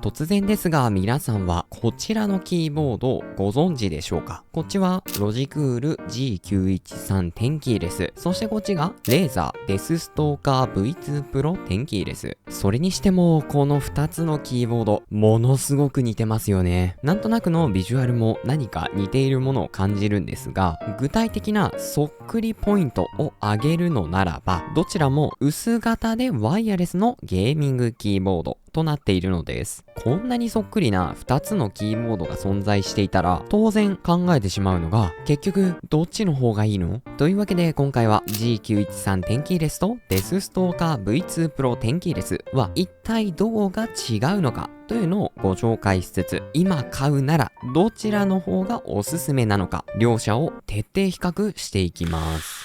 突然ですが、皆さんはこちらのキーボードをご存知でしょうか？こっちはロジクール G913 テンキーレス。そしてこっちがレーザーデスストーカー V2 プロテンキーレス。それにしても、この2つのキーボード、ものすごく似てますよね。なんとなくのビジュアルも何か似ているものを感じるんですが、具体的なそっくりポイントを挙げるのならば、どちらも薄型でワイヤレスのゲーミングキーボードとなっているのです。こんなにそっくりな2つのキーボードが存在していたら、当然考えてしまうのが、結局どっちの方がいいの？というわけで今回は G913 テンキーレスとデスストーカー V2 プロテンキーレスは一体どこが違うのかというのをご紹介しつつ、今買うならどちらの方がおすすめなのか、両者を徹底比較していきます。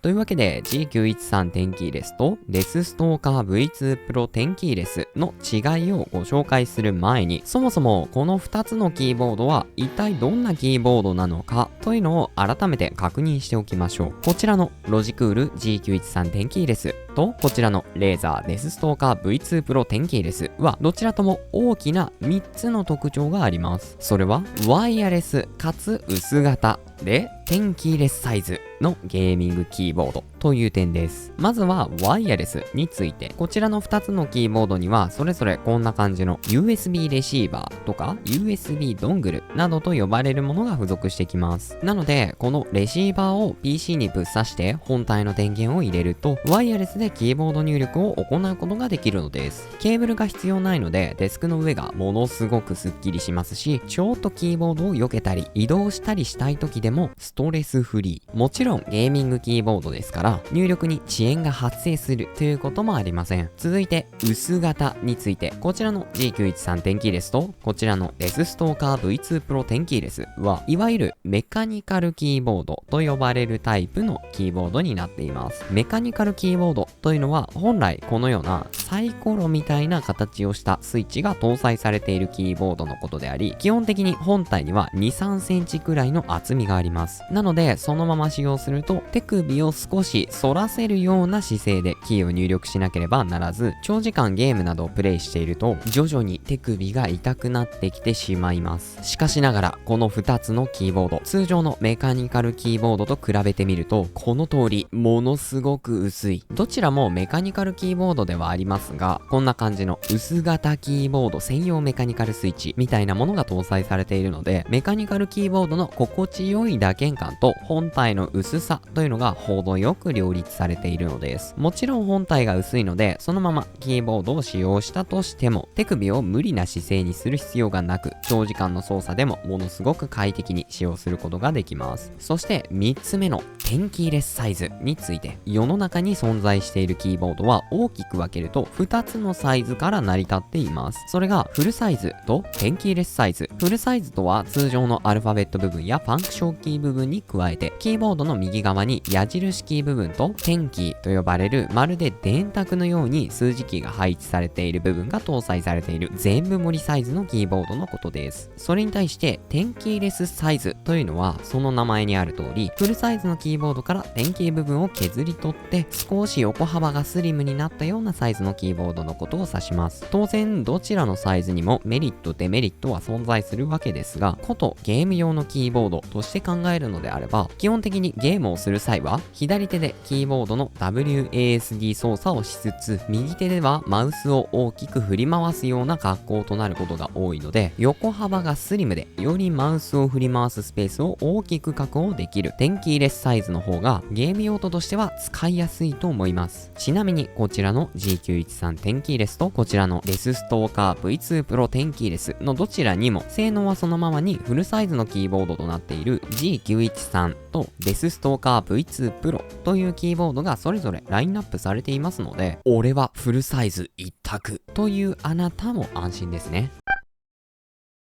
というわけで G913 テンキーレスとデスストーカー V2 プロテンキーレスの違いをご紹介する前に、そもそもこの2つのキーボードは一体どんなキーボードなのかというのを改めて確認しておきましょう。こちらのロジクール G913 テンキーレスとこちらのレーザーデスストーカー V2 プロテンキーレスはどちらとも大きな3つの特徴があります。それはワイヤレスかつ薄型でテンキーレスサイズのゲーミングキーボードという点です。まずはワイヤレスについて、こちらの2つのキーボードにはそれぞれこんな感じの USB レシーバーとか USB ドングルなどと呼ばれるものが付属してきます。なのでこのレシーバーを PC にぶっ刺して本体の電源を入れると、ワイヤレスでキーボード入力を行うことができるのです。ケーブルが必要ないのでデスクの上がものすごくスッキリしますし、ちょっとキーボードを避けたり移動したりしたい時でもストレスフリー。もちろんゲーミングキーボードですから入力に遅延が発生するということもありません。続いて薄型について、こちらの G913 テンキーレスとこちらのデスストーカー V2 プロテンキーレスはいわゆるメカニカルキーボードと呼ばれるタイプのキーボードになっています。メカニカルキーボードというのは本来このようなサイコロみたいな形をしたスイッチが搭載されているキーボードのことであり、基本的に本体には 2,3 センチくらいの厚みがあります。なのでそのまま使用すると手首を少し反らせるような姿勢でキーを入力しなければならず、長時間ゲームなどをプレイしていると徐々に手首が痛くなってきてしまいます。しかしながらこの2つのキーボード、通常のメカニカルキーボードと比べてみるとこの通りものすごく薄い。どちらもメカニカルキーボードではありますが、こんな感じの薄型キーボード専用メカニカルスイッチみたいなものが搭載されているので、メカニカルキーボードの心地よい打鍵感と本体の薄さというのが程よく両立されているのです。もちろん本体が薄いのでそのままキーボードを使用したとしても手首を無理な姿勢にする必要がなく、長時間の操作でもものすごく快適に使用することができます。そして3つ目のテンキーレスサイズについて、世の中に存在しているキーボードは大きく分けると2つのサイズから成り立っています。それがフルサイズとテンキーレスサイズ。フルサイズとは通常のアルファベット部分やファンクションキー部分に加えて、キーボードの右側に矢印キー部分とテンキーと呼ばれるまるで電卓のように数字キーが配置されている部分が搭載されている全部盛りサイズのキーボードのことです。それに対してテンキーレスサイズというのはその名前にある通り、フルサイズのキーボードからテンキー部分を削り取って少し横幅がスリムになったようなサイズのキーボードのことを指します。当然どちらのサイズにもメリットデメリットは存在するわけですが、ことゲーム用のキーボードとして考えるのであれば、基本的にゲームをする際は左手でキーボードの WASD 操作をしつつ、右手ではマウスを大きく振り回すような格好となることが多いので、横幅がスリムでよりマウスを振り回すスペースを大きく確保できるテンキーレスサイズの方がゲーム用途としては使いやすいと思います。ちなみにこちらの G913 テンキーレスとこちらのデスストーカー V2 プロテンキーレスのどちらにも性能はそのままにフルサイズのキーボードとなっている G913 とデスストーカー V2 プロというキーボードがそれぞれラインナップされていますので、俺はフルサイズ一択というあなたも安心ですね。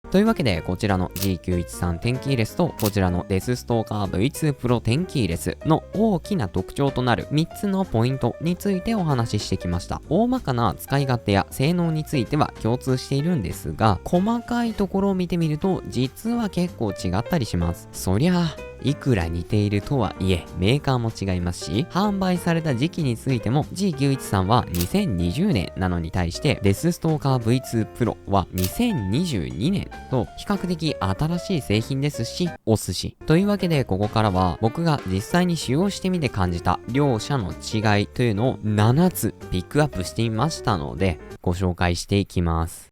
というわけで、こちらの G913 テンキーレスと、こちらのデスストーカー V2 Pro テンキーレスの大きな特徴となる3つのポイントについてお話ししてきました。大まかな使い勝手や性能については共通しているんですが、細かいところを見てみると、実は結構違ったりします。そりゃあ、いくら似ているとはいえ、メーカーも違いますし、販売された時期についても G913 は2020年なのに対して、デスストーカー V2 Pro は2022年と比較的新しい製品ですし、お寿司。というわけで、ここからは僕が実際に使用してみて感じた両者の違いというのを7つピックアップしてみましたので、ご紹介していきます。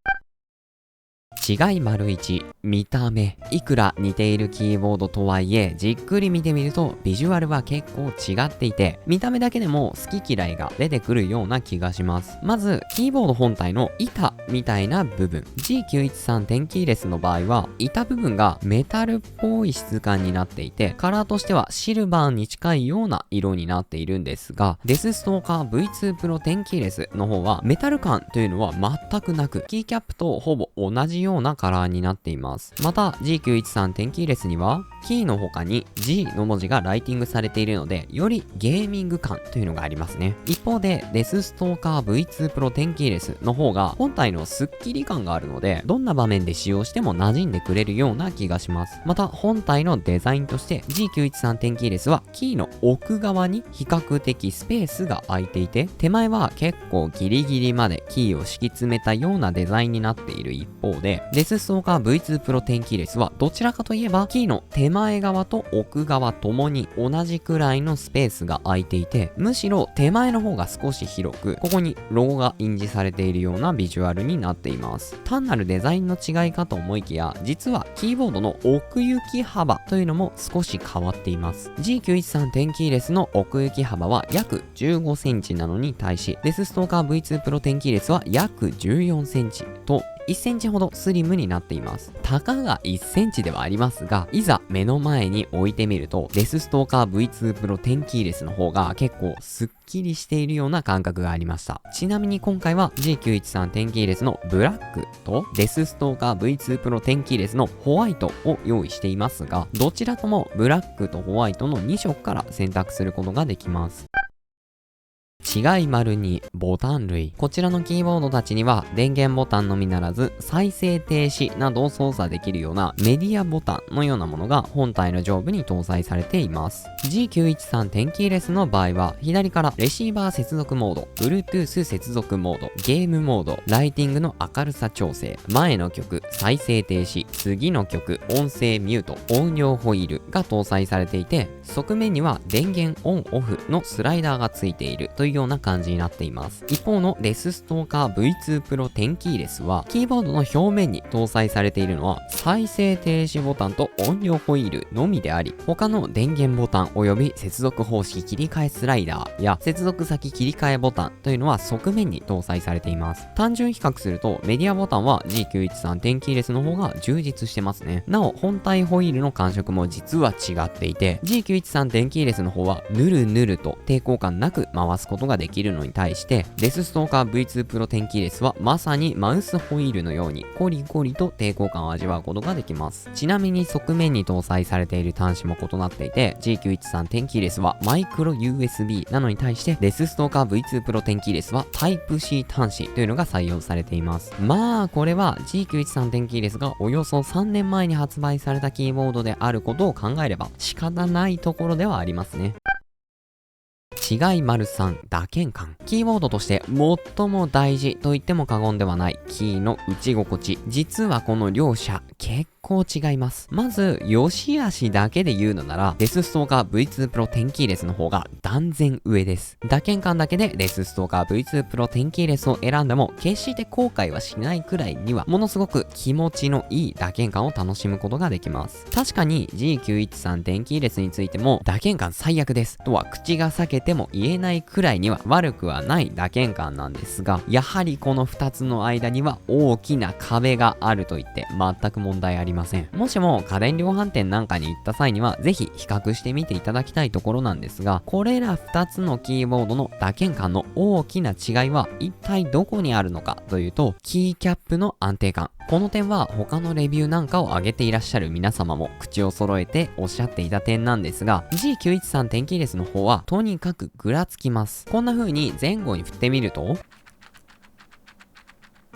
違い1、見た目。いくら似ているキーボードとはいえ、じっくり見てみるとビジュアルは結構違っていて、見た目だけでも好き嫌いが出てくるような気がします。まず、キーボード本体の板みたいな部分。G913 テンキーレスの場合は、板部分がメタルっぽい質感になっていて、カラーとしてはシルバーに近いような色になっているんですが、デスストーカー V2 Pro テンキーレスの方は、メタル感というのは全くなく、キーキャップとほぼ同じようなカラーになっています。また G913 テンキーレスにはキーの他に G の文字がライティングされているので、よりゲーミング感というのがありますね。一方でデスストーカー V2 Pro テンキーレスの方が本体のスッキリ感があるので、どんな場面で使用しても馴染んでくれるような気がします。また本体のデザインとして G913 テンキーレスはキーの奥側に比較的スペースが空いていて、手前は結構ギリギリまでキーを敷き詰めたようなデザインになっている一方で、デスストーカー V2 Pro テンキーレスはどちらかといえばキーの手前側と奥側ともに同じくらいのスペースが空いていて、むしろ手前の方が少し広く、ここにロゴが印字されているようなビジュアルになっています。単なるデザインの違いかと思いきや、実はキーボードの奥行き幅というのも少し変わっています。G913 テンキーレスの奥行き幅は約15センチなのに対し、デスストーカー V2 Pro テンキーレスは約14センチと1センチほどスリムになっています。たかが1センチではありますが、いざ目の前に置いてみると、デスストーカー V2 Pro テンキーレスの方が結構スッキリしているような感覚がありました。ちなみに今回は G913 テンキーレスのブラックとデスストーカー V2 Pro テンキーレスのホワイトを用意していますが、どちらともブラックとホワイトの2色から選択することができます。違い2、ボタン類。こちらのキーボードたちには電源ボタンのみならず再生停止などを操作できるようなメディアボタンのようなものが本体の上部に搭載されています。G913 テンキーレスの場合は左からレシーバー接続モード、Bluetooth 接続モード、ゲームモード、ライティングの明るさ調整、前の曲、再生停止、次の曲、音声ミュート、音量ホイールが搭載されていて、側面には電源オンオフのスライダーがついているというような感じになっています。一方のデスストーカー V2 Pro テンキーレスはキーボードの表面に搭載されているのは再生停止ボタンと音量ホイールのみであり、他の電源ボタンおよび接続方式切り替えスライダーや接続先切り替えボタンというのは側面に搭載されています。単純比較するとメディアボタンは G913 テンキーレスの方が充実してますね。なお本体ホイールの感触も実は違っていて、 G913 テンキーレスの方はぬるぬると抵抗感なく回すことができるのに対して、デスストーカー V2 Pro テンキーレスはまさにマウスホイールのようにコリコリと抵抗感を味わうことができます。ちなみに側面に搭載されている端子も異なっていて、 G913 テンキーレスはマイクロ USB なのに対して、デスストーカー V2 Pro テンキーレスは Type-C 端子というのが採用されています。まあこれは G913 テンキーレスがおよそ3年前に発売されたキーボードであることを考えれば仕方ないところではありますね。違い3、打鍵感。キーボードとして最も大事と言っても過言ではないキーの打ち心地。実はこの両者結構違います。まず良し悪しだけで言うのなら、デスストーカー V2 Pro テンキーレスの方が断然上です。打鍵感だけでデスストーカー V2 Pro テンキーレスを選んでも決して後悔はしないくらいには、ものすごく気持ちのいい打鍵感を楽しむことができます。確かに G913 テンキーレスについても打鍵感最悪ですとは口が裂けても言えないくらいには悪くはない打鍵感なんですが、やはりこの2つの間には大きな壁があると言って全く問題ありません。ません。もしも家電量販店なんかに行った際には、ぜひ比較してみていただきたいところなんですが、これら2つのキーボードの打鍵感の大きな違いは一体どこにあるのかというと、キーキャップの安定感。この点は他のレビューなんかを上げていらっしゃる皆様も口を揃えておっしゃっていた点なんですが、G913 テンキーレスの方はとにかくぐらつきます。こんな風に前後に振ってみると、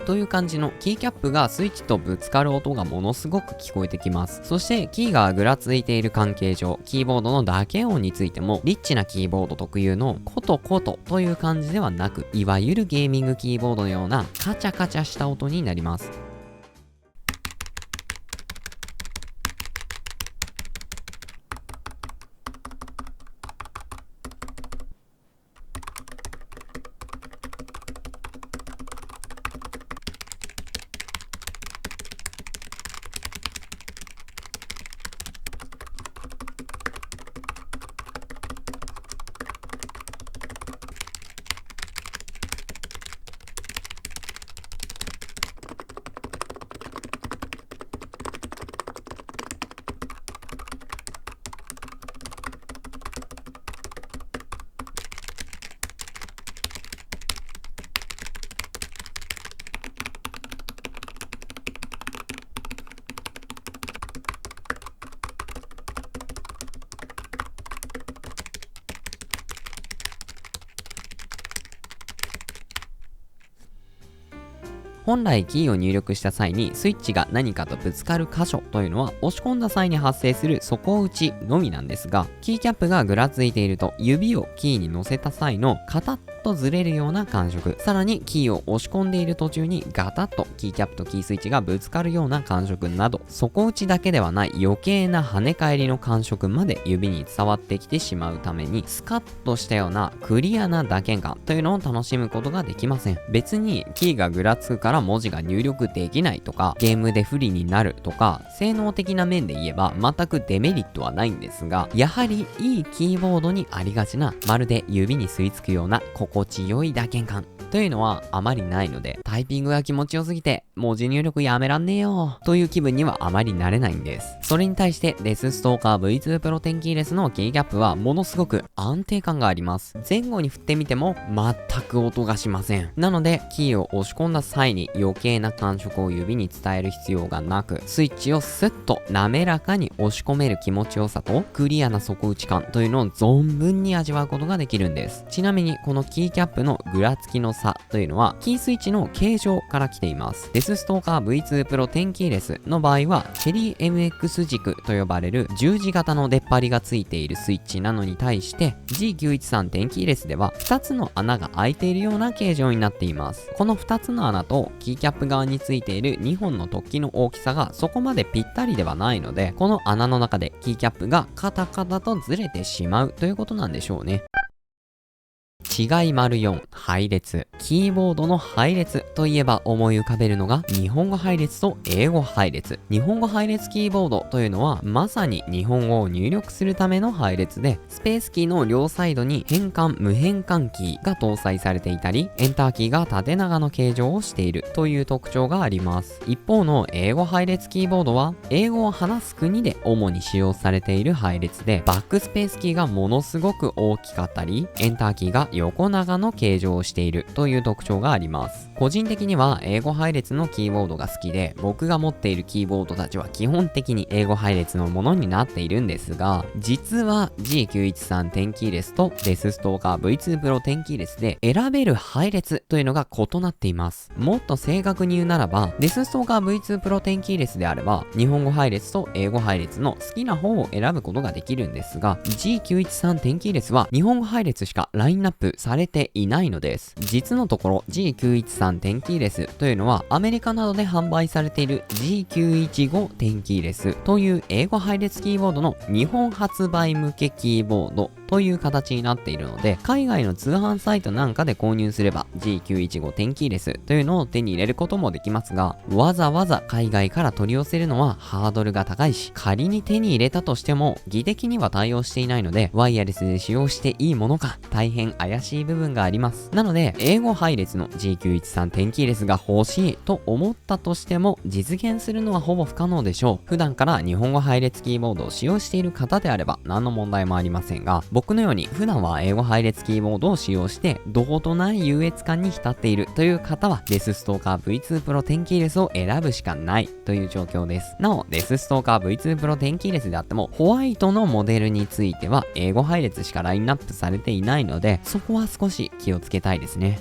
という感じのキーキャップがスイッチとぶつかる音がものすごく聞こえてきます。そしてキーがぐらついている関係上、キーボードの打鍵音についてもリッチなキーボード特有のコトコトという感じではなく、いわゆるゲーミングキーボードのようなカチャカチャした音になります。本来キーを入力した際にスイッチが何かとぶつかる箇所というのは押し込んだ際に発生する底打ちのみなんですが、キーキャップがぐらついていると指をキーに乗せた際のカタッとずれるような感触、さらにキーを押し込んでいる途中にガタッとキーキャップとキースイッチがぶつかるような感触など、底打ちだけではない余計な跳ね返りの感触まで指に伝わってきてしまうために、スカッとしたようなクリアな打鍵感というのを楽しむことができません。別にキーがぐらつくから文字が入力できないとか、ゲームで不利になるとか、性能的な面で言えば全くデメリットはないんですが、やはりいいキーボードにありがちな、まるで指に吸い付くような心地よい打鍵感というのはあまりないので、タイピングが気持ちよすぎて文字入力やめらんねえよという気分にはあまりなれないんです。それに対してデスストーカー V2 Pro テンキーレスのキーキャップはものすごく安定感があります。前後に振ってみても全く音がしません。なのでキーを押し込んだ際に余計な感触を指に伝える必要がなく、スイッチをスッと滑らかに押し込める気持ちよさとクリアな底打ち感というのを存分に味わうことができるんです。ちなみにこのキーキャップのぐらつきの差というのはキースイッチの形状から来ています。デスストーカー V2 Pro テンキーレスの場合はチェリー MX 軸と呼ばれる十字型の出っ張りがついているスイッチなのに対して G913 テンキーレスでは2つの穴が開いているような形状になっています。この2つの穴とキーキャップ側についている2本の突起の大きさがそこまでぴったりではないので、この穴の中でキーキャップがカタカタとずれてしまうということなんでしょうね。違い ④ 配列。キーボードの配列といえば思い浮かべるのが日本語配列と英語配列。日本語配列キーボードというのはまさに日本語を入力するための配列で、スペースキーの両サイドに変換無変換キーが搭載されていたり、エンターキーが縦長の形状をしているという特徴があります。一方の英語配列キーボードは英語を話す国で主に使用されている配列で、バックスペースキーがものすごく大きかったり、エンターキーが横長の形状をしているという特徴があります。個人的には英語配列のキーボードが好きで、僕が持っているキーボードたちは基本的に英語配列のものになっているんですが、実は G913 テンキーレスとデスストーカー V2 Pro テンキーレスで選べる配列というのが異なっています。もっと正確に言うならば、デスストーカー V2 Pro テンキーレスであれば日本語配列と英語配列の好きな方を選ぶことができるんですが、 G913 テンキーレスは日本語配列しかラインナップされていないのです。実のところ G913 テンキーレスというのはアメリカなどで販売されている G915 テンキーレスという英語配列キーボードの日本発売向けキーボードという形になっているので、海外の通販サイトなんかで購入すれば G915 テンキーレスというのを手に入れることもできますが、わざわざ海外から取り寄せるのはハードルが高いし、仮に手に入れたとしても技的には対応していないので、ワイヤレスで使用していいものか大変怪しい部分があります。なので、英語配列の G913 テンキーレスが欲しいと思ったとしても、実現するのはほぼ不可能でしょう。普段から日本語配列キーボードを使用している方であれば何の問題もありませんが、僕のように普段は英語配列キーボードを使用してどことない優越感に浸っているという方は、デスストーカー V2 Pro テンキーレスを選ぶしかないという状況です。なお、デスストーカー V2 Pro テンキーレスであっても、ホワイトのモデルについては英語配列しかラインナップされていないので、そこは少し気をつけたいですね。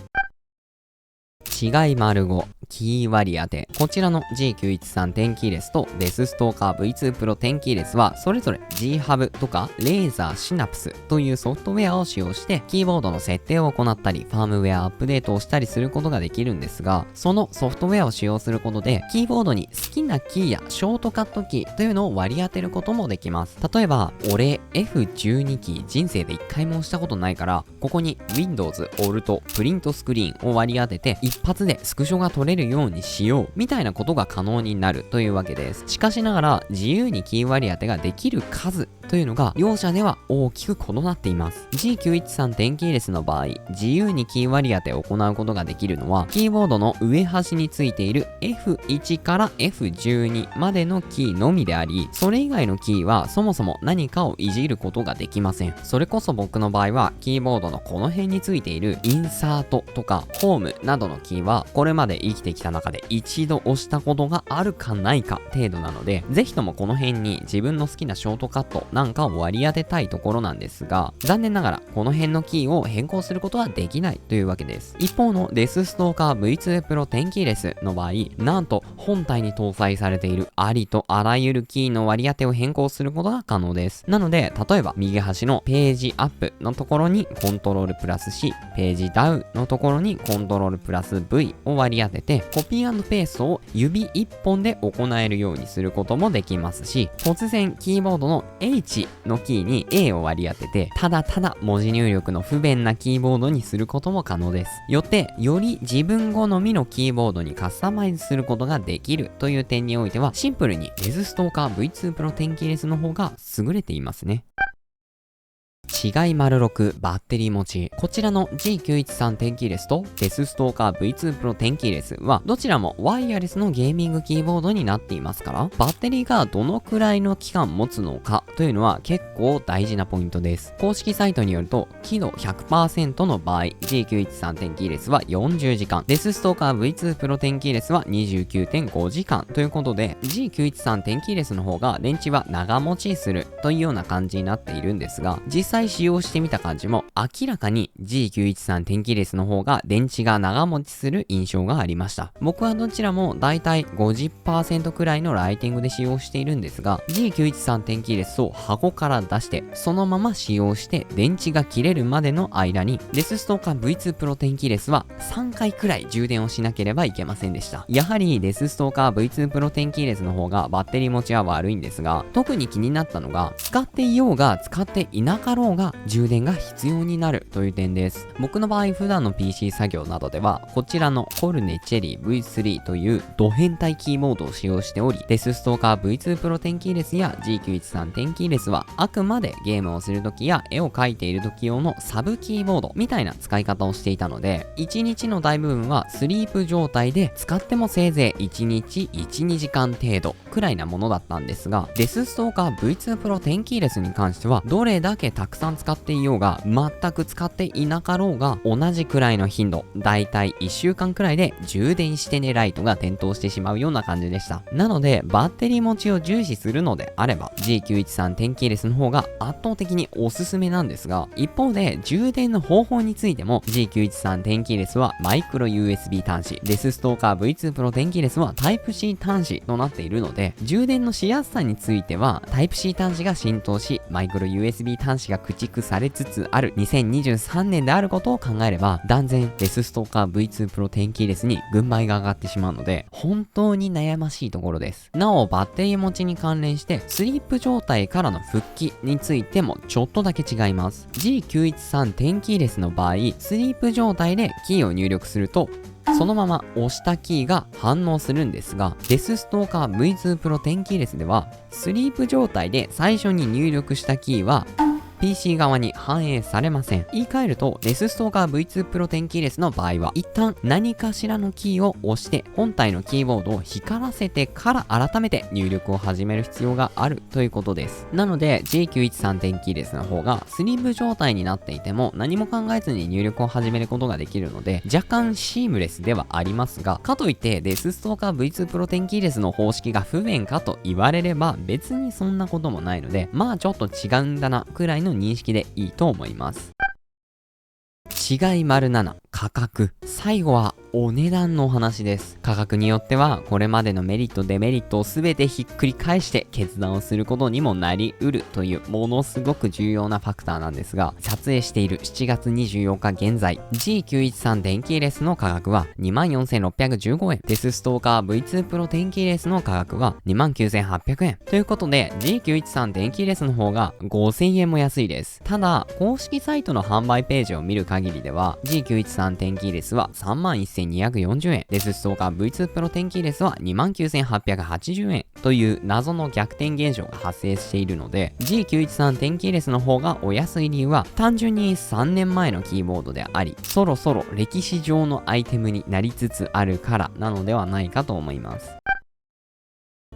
違い⑤キー割り当て。こちらの G913 テンキーレスとデスストーカー V2 Pro テンキーレスはそれぞれ G-Hub とかレーザーシナプスというソフトウェアを使用してキーボードの設定を行ったりファームウェアアップデートをしたりすることができるんですが、そのソフトウェアを使用することでキーボードに好きなキーやショートカットキーというのを割り当てることもできます。例えば、俺 F12 キー人生で1回も押したことないから、ここに Windows Alt プリントスクリーンを割り当てて一発でスクショが取れるようにしようみたいなことが可能になるというわけです。しかしながら自由にキー割り当てができる数というのが両者では大きく異なっています。G913 テンキーレスの場合、自由にキー割り当てを行うことができるのはキーボードの上端についている F1 から F12 までのキーのみであり、それ以外のキーはそもそも何かをいじることができません。それこそ僕の場合はキーボードのこの辺についているインサートとかホームなどのキーはこれまで生きてきた中で一度押したことがあるかないか程度なので、ぜひともこの辺に自分の好きなショートカットなんかを割り当てたいところなんですが、残念ながらこの辺のキーを変更することはできないというわけです。一方のデスストーカー V2 Pro テンキーレスの場合、なんと本体に搭載されているありとあらゆるキーの割り当てを変更することが可能です。なので、例えば右端のページアップのところにコントロールプラス C、ページダウンのところにコントロールプラス V を割り当てて、コピー&ペーストを指1本で行えるようにすることもできますし、突然キーボードの H のキーに A を割り当てて、ただただ文字入力の不便なキーボードにすることも可能です。よって、より自分好みのキーボードにカスタマイズすることができるという点においては、シンプルにデスストーカー V2 Pro テンキーレスの方が優れていますね。違い⑥バッテリー持ち。こちらの G913 テンキーレスとデスストーカー V2 Pro テンキーレスはどちらもワイヤレスのゲーミングキーボードになっていますから、バッテリーがどのくらいの期間持つのかというのは結構大事なポイントです。公式サイトによると輝度 100% の場合 G913 テンキーレスは40時間、デスストーカー V2 Pro テンキーレスは 29.5 時間ということで、 G913 テンキーレスの方が電池は長持ちするというような感じになっているんですが、実際使用してみた感じも明らかに G913 テンキーレスの方が電池が長持ちする印象がありました。僕はどちらもだいたい 50% くらいのライティングで使用しているんですが、 G913 テンキーレスを箱から出してそのまま使用して電池が切れるまでの間に、デスストーカー V2 Pro テンキーレスは3回くらい充電をしなければいけませんでした。やはりデスストーカー V2 Pro テンキーレスの方がバッテリー持ちは悪いんですが、特に気になったのが使っていようが使っていなかろうが充電が必要になるという点です。僕の場合普段の PC 作業などではこちらのコルネチェリー V3 というド変態キーボードを使用しており、デスストーカー V2 Pro テンキーレスや G913 テンキーレスはあくまでゲームをするときや絵を描いている時用のサブキーボードみたいな使い方をしていたので、1日の大部分はスリープ状態で使ってもせいぜい1日 1,2 時間程度くらいなものだったんですが、デスストーカー V2 Pro テンキーレスに関してはどれだけたくさん使っていようが全く使っていなかろうが同じくらいの頻度、だいたい1週間くらいで充電してねライトが点灯してしまうような感じでした。なのでバッテリー持ちを重視するのであれば G913 テンキーレスの方が圧倒的におすすめなんですが、一方で充電の方法についても G913 テンキーレスはマイクロ USB 端子、デスストーカー V2 Pro テンキーレスは Type-C 端子となっているので、充電のしやすさについては Type-C 端子が浸透しマイクロ USB 端子が口築されつつある2023年であることを考えれば、断然デスストーカー V2 Pro 10キーレスに軍配が上がってしまうので、本当に悩ましいところです。なお、バッテリー持ちに関連して、スリープ状態からの復帰についてもちょっとだけ違います。G913 10キーレスの場合、スリープ状態でキーを入力すると、そのまま押したキーが反応するんですが、デスストーカー V2 Pro 10キーレスでは、スリープ状態で最初に入力したキーは、PC 側に反映されません。言い換えると、デスストーカー V2 Pro 10キーレスの場合は、一旦何かしらのキーを押して、本体のキーボードを光らせてから改めて入力を始める必要があるということです。なので、G913 10キーレスの方が、スリープ状態になっていても、何も考えずに入力を始めることができるので、若干シームレスではありますが、かといって、デスストーカー V2 Pro 10キーレスの方式が不便かと言われれば、別にそんなこともないので、まあちょっと違うんだな、くらいの認識でいいと思います。違い ③ 価格。最後はお値段のお話です。価格によってはこれまでのメリットデメリットを全てひっくり返して決断をすることにもなりうるというものすごく重要なファクターなんですが、撮影している7月24日現在 G913 電気レスの価格は 24,615 円、デスストーカー V2 Pro 電気レスの価格は 29,800 円ということで G913 電気レスの方が 5,000 円も安いです。ただ公式サイトの販売ページを見る限りでは G913 電気レスは 31,240 円、デスストーカー V2 Pro 電気レスは 29,880 円という謎の逆転現象が発生しているので G913 電気レスの方がお安い理由は単純に3年前のキーボードであり、そろそろ歴史上のアイテムになりつつあるからなのではないかと思います。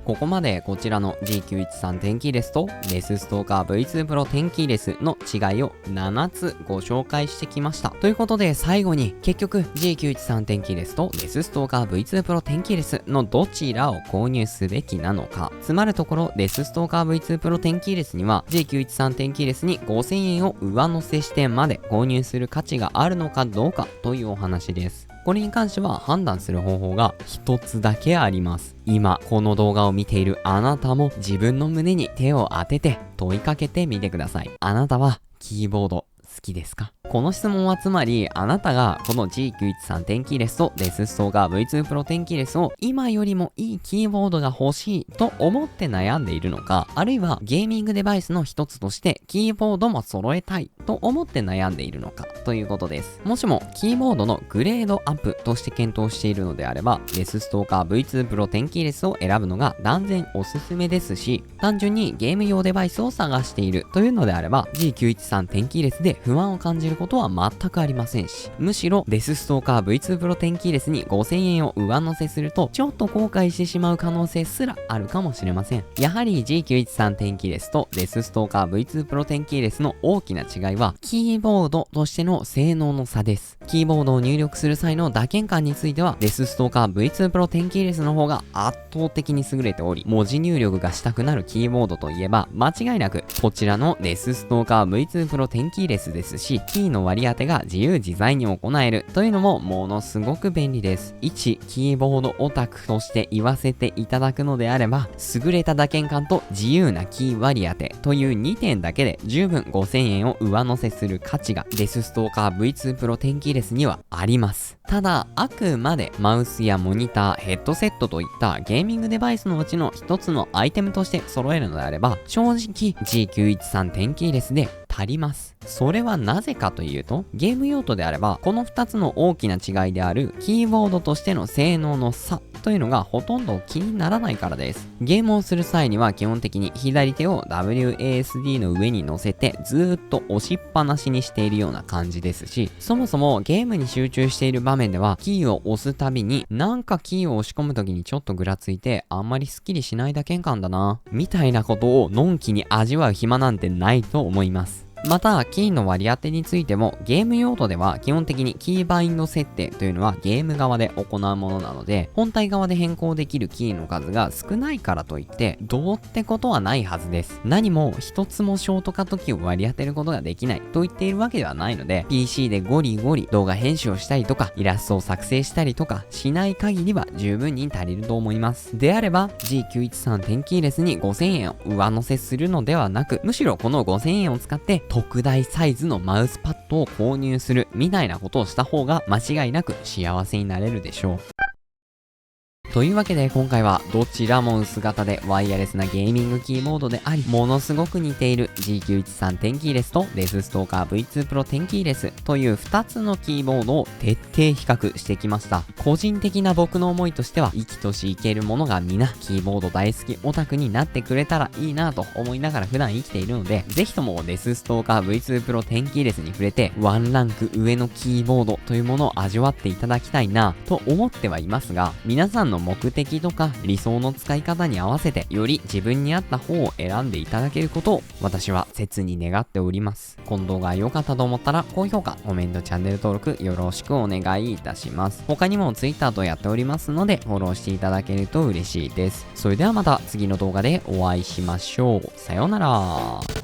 ここまでこちらの G913 電気レスとデスストーカー V2 Pro 電気レスの違いを7つご紹介してきました。ということで最後に結局 G913 電気レスとデスストーカー V2 Pro 電気レスのどちらを購入すべきなのか。つまるところデスストーカー V2 Pro 電気レスには G913 電気レスに 5,000 円を上乗せしてまで購入する価値があるのかどうかというお話です。これに関しては判断する方法が一つだけあります。今この動画を見ているあなたも自分の胸に手を当てて問いかけてみてください。あなたはキーボード好きですか？この質問はつまりあなたがこの G913 電気レスとデスストーカー V2 Pro 電気レスを今よりもいいキーボードが欲しいと思って悩んでいるのか、あるいはゲーミングデバイスの一つとしてキーボードも揃えたいと思って悩んでいるのかということです。もしもキーボードのグレードアップとして検討しているのであればデスストーカー V2 Pro 電気レスを選ぶのが断然おすすめですし、単純にゲーム用デバイスを探しているというのであれば G913 電気レスで不安を感じることは全くありませんし、むしろデスストーカー V2 Pro 電気レスに 5,000 円を上乗せするとちょっと後悔してしまう可能性すらあるかもしれません。やはり G913 電気レスとデスストーカー V2 Pro 電気レスの大きな違いはキーボードとしての性能の差です。キーボードを入力する際の打鍵感についてはデスストーカー V2 Pro 電気レスの方が圧倒的に優れており、文字入力がしたくなるキーボードといえば間違いなくこちらのデスストーカー V2 Pro 電気レスですし、キーの割り当てが自由自在に行えるというのもものすごく便利です。一キーボードオタクとして言わせていただくのであれば、優れた打鍵感と自由なキー割り当てという2点だけで十分 5,000 円を上乗せする価値がデスストーカー V2 Pro 電気レスにはあります。ただあくまでマウスやモニター、ヘッドセットといったゲーミングデバイスのうちの一つのアイテムとして揃えるのであれば正直 G913 電気レスで足ります。それはなぜかというと、ゲーム用途であればこの2つの大きな違いであるキーボードとしての性能の差というのがほとんど気にならないからです。ゲームをする際には基本的に左手を WASD の上に乗せてずーっと押しっぱなしにしているような感じですし、そもそもゲームに集中している場面ではキーを押すたびになんかキーを押し込む時にちょっとぐらついてあんまりスッキリしない打鍵感だなみたいなことをのんきに味わう暇なんてないと思います。またキーの割り当てについてもゲーム用途では基本的にキーバインド設定というのはゲーム側で行うものなので、本体側で変更できるキーの数が少ないからといってどうってことはないはずです。何も一つもショートカットキーを割り当てることができないと言っているわけではないので、 PC でゴリゴリ動画編集をしたりとかイラストを作成したりとかしない限りは十分に足りると思います。であれば G913 電気レスに 5,000 円を上乗せするのではなく、むしろこの 5,000 円を使って特大サイズのマウスパッドを購入するみたいなことをした方が間違いなく幸せになれるでしょう。というわけで今回はどちらも薄型でワイヤレスなゲーミングキーボードであり、ものすごく似ている G913 テンキーレスとレスストーカー V2 Pro テンキーレスという2つのキーボードを徹底比較してきました。個人的な僕の思いとしては、生きとし生けるものが皆キーボード大好きオタクになってくれたらいいなと思いながら普段生きているので、ぜひともレスストーカー V2 Pro テンキーレスに触れてワンランク上のキーボードというものを味わっていただきたいなと思ってはいますが、皆さんの目的とか理想の使い方に合わせてより自分に合った方を選んでいただけることを私は切に願っております。この動画が良かったと思ったら高評価、コメント、チャンネル登録よろしくお願いいたします。他にも Twitter とやっておりますのでフォローしていただけると嬉しいです。それではまた次の動画でお会いしましょう。さようなら。